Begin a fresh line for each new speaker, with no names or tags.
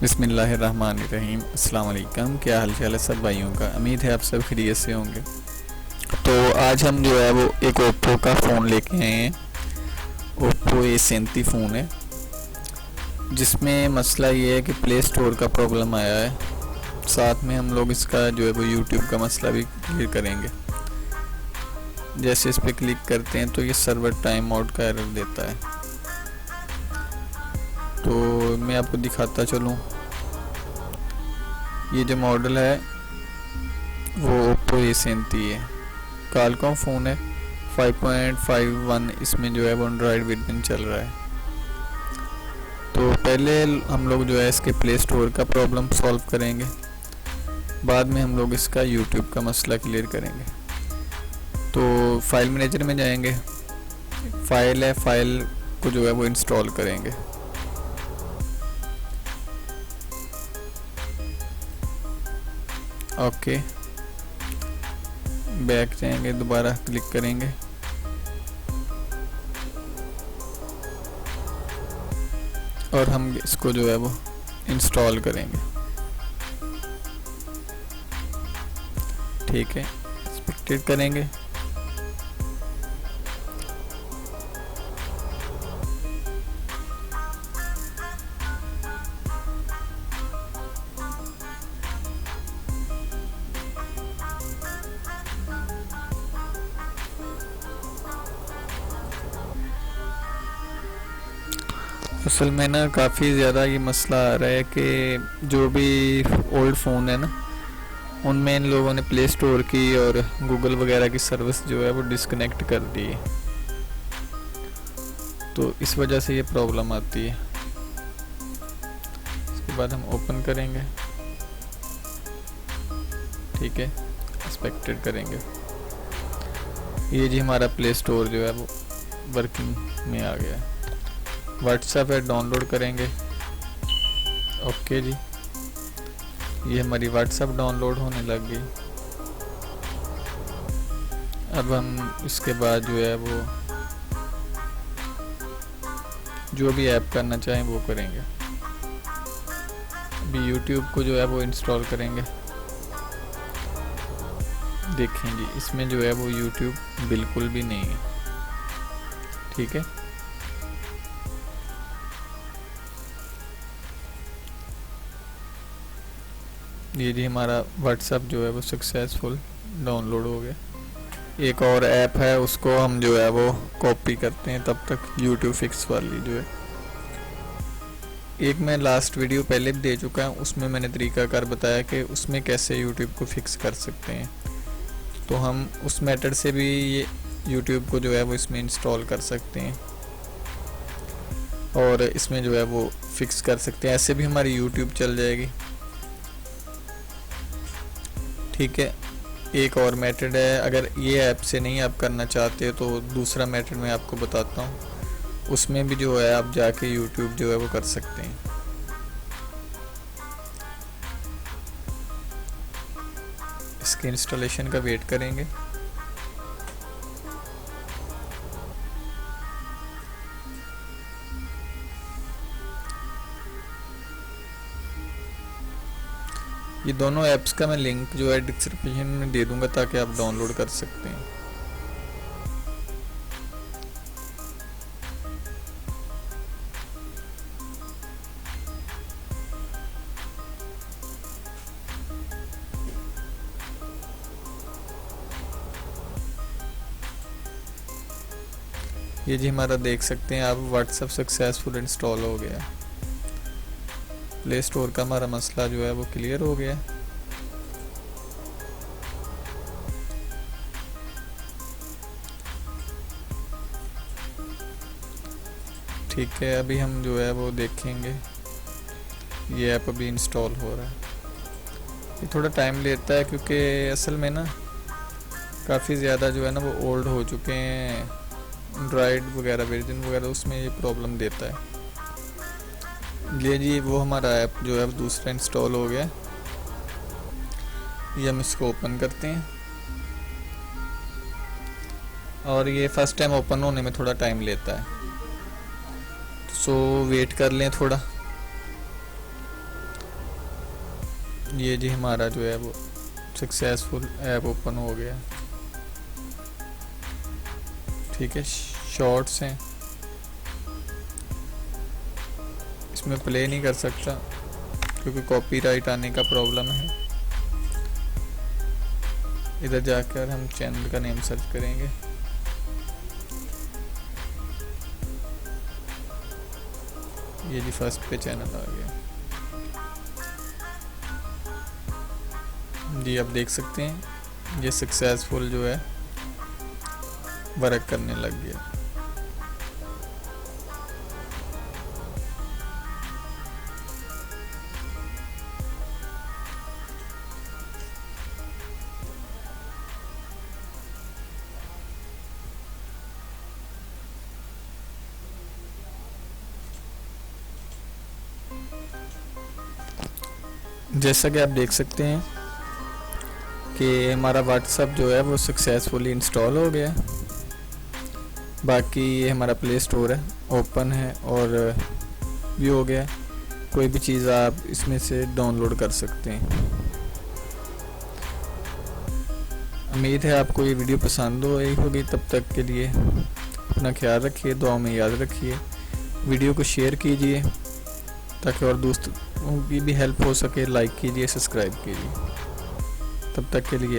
बिस्मिल्लाहिर्रहमानिर्रहीम। अस्सलाम वालेकुम। क्या हाल चाल है सब भाइयों का। उम्मीद है आप सब खैरियत से होंगे। तो आज हम जो है वो एक ओप्पो का फ़ोन लेके आए हैं। ओप्पो A37 फ़ोन है, जिसमें मसला ये है कि प्ले स्टोर का प्रॉब्लम आया है। साथ में हम लोग इसका जो है वो यूट्यूब का मसला भी क्लियर करेंगे। जैसे इस पर क्लिक करते हैं तो ये सर्वर टाइम आउट का एरर देता है। तो मैं आपको दिखाता चलूँ। ये जो मॉडल है वो ओप्पो A37 है। क्वालकॉम फ़ोन है। 5.51 इसमें जो है वो एंड्रॉयड वर्जन चल रहा है। तो पहले हम लोग जो है इसके प्ले स्टोर का प्रॉब्लम सॉल्व करेंगे, बाद में हम लोग इसका यूट्यूब का मसला क्लियर करेंगे। तो फाइल मैनेजर में जाएंगे, फाइल है, फाइल को जो है वो इंस्टॉल करेंगे। ओके, बैक जाएंगे, दोबारा क्लिक करेंगे और हम इसको जो है वो इंस्टॉल करेंगे। ठीक है, एक्सपेक्टेड करेंगे। असल में ना काफ़ी ज़्यादा ये मसला आ रहा है कि जो भी ओल्ड फ़ोन है ना, उनमें इन लोगों ने प्ले स्टोर की और गूगल वगैरह की सर्विस जो है वो डिस्कनेक्ट कर दी है। तो इस वजह से ये प्रॉब्लम आती है। इसके बाद हम ओपन करेंगे। ठीक है, एक्सपेक्टेड करेंगे। ये जी हमारा प्ले स्टोर जो है वो वर्किंग में आ गया है। व्हाट्सएप है, डाउनलोड करेंगे। ओके जी, ये हमारी व्हाट्सएप डाउनलोड होने लग गई। अब हम इसके बाद जो है वो जो भी ऐप करना चाहें वो करेंगे। अभी यूट्यूब को जो है वो इंस्टॉल करेंगे। देखें जी, इसमें जो है वो यूट्यूब बिल्कुल भी नहीं है। ठीक है, ये जी हमारा व्हाट्सएप जो है वो सक्सेसफुल डाउनलोड हो गया। एक और ऐप है, उसको हम जो है वो कॉपी करते हैं। तब तक यूट्यूब फिक्स वाली जो है, एक मैं लास्ट वीडियो पहले भी दे चुका हूँ, उसमें मैंने तरीकाकार बताया कि उसमें कैसे यूट्यूब को फिक्स कर सकते हैं। तो हम उस मेथड से भी ये यूट्यूब को जो है वो इसमें इंस्टॉल कर सकते हैं और इसमें जो है वो फिक्स कर सकते हैं। ऐसे भी हमारी यूट्यूब चल जाएगी। ठीक है, एक और मेथड है। अगर ये ऐप से नहीं आप करना चाहते तो दूसरा मेथड मैं आपको बताता हूँ। उसमें भी जो है आप जाके यूट्यूब जो है वो कर सकते हैं। इसके इंस्टॉलेशन का वेट करेंगे। ये दोनों ऐप्स का मैं लिंक जो है डिस्क्रिप्शन में दे दूंगा ताकि आप डाउनलोड कर सकते हैं। ये जी हमारा देख सकते हैं आप, व्हाट्सएप सक्सेसफुल इंस्टॉल हो गया। प्ले स्टोर का हमारा मसला जो है वो क्लियर हो गया। ठीक है, अभी हम जो है वो देखेंगे। ये ऐप अभी इंस्टॉल हो रहा है। ये थोड़ा टाइम लेता है क्योंकि असल में ना काफ़ी ज़्यादा जो है ना वो ओल्ड हो चुके हैं। एंड्रॉयड वगैरह वर्जन वगैरह उसमें ये प्रॉब्लम देता है। ये जी वो हमारा ऐप जो है दूसरा इंस्टॉल हो गया। ये हम इसको ओपन करते हैं और ये फर्स्ट टाइम ओपन होने में थोड़ा टाइम लेता है, सो वेट कर लें थोड़ा। ये जी हमारा जो है वो सक्सेसफुल ऐप ओपन हो गया। ठीक है, शॉर्ट्स हैं, इसमें प्ले नहीं कर सकता क्योंकि कॉपीराइट आने का प्रॉब्लम है। इधर जाकर हम चैनल का नेम सर्च करेंगे। ये जी फर्स्ट पे चैनल आ गया जी। आप देख सकते हैं ये सक्सेसफुल जो है वर्क करने लग गया। जैसा कि आप देख सकते हैं कि हमारा व्हाट्सअप जो है वो सक्सेसफुली इंस्टॉल हो गया। बाकी ये हमारा प्ले स्टोर है, ओपन है और भी हो गया। कोई भी चीज़ आप इसमें से डाउनलोड कर सकते हैं। उम्मीद है आपको ये वीडियो पसंद आई होगी। तब तक के लिए अपना ख्याल रखिए, दुआ में याद रखिए, वीडियो को शेयर कीजिए ताकि और दोस्तों की भी हेल्प हो सके। लाइक कीजिए, सब्सक्राइब कीजिए। तब तक के लिए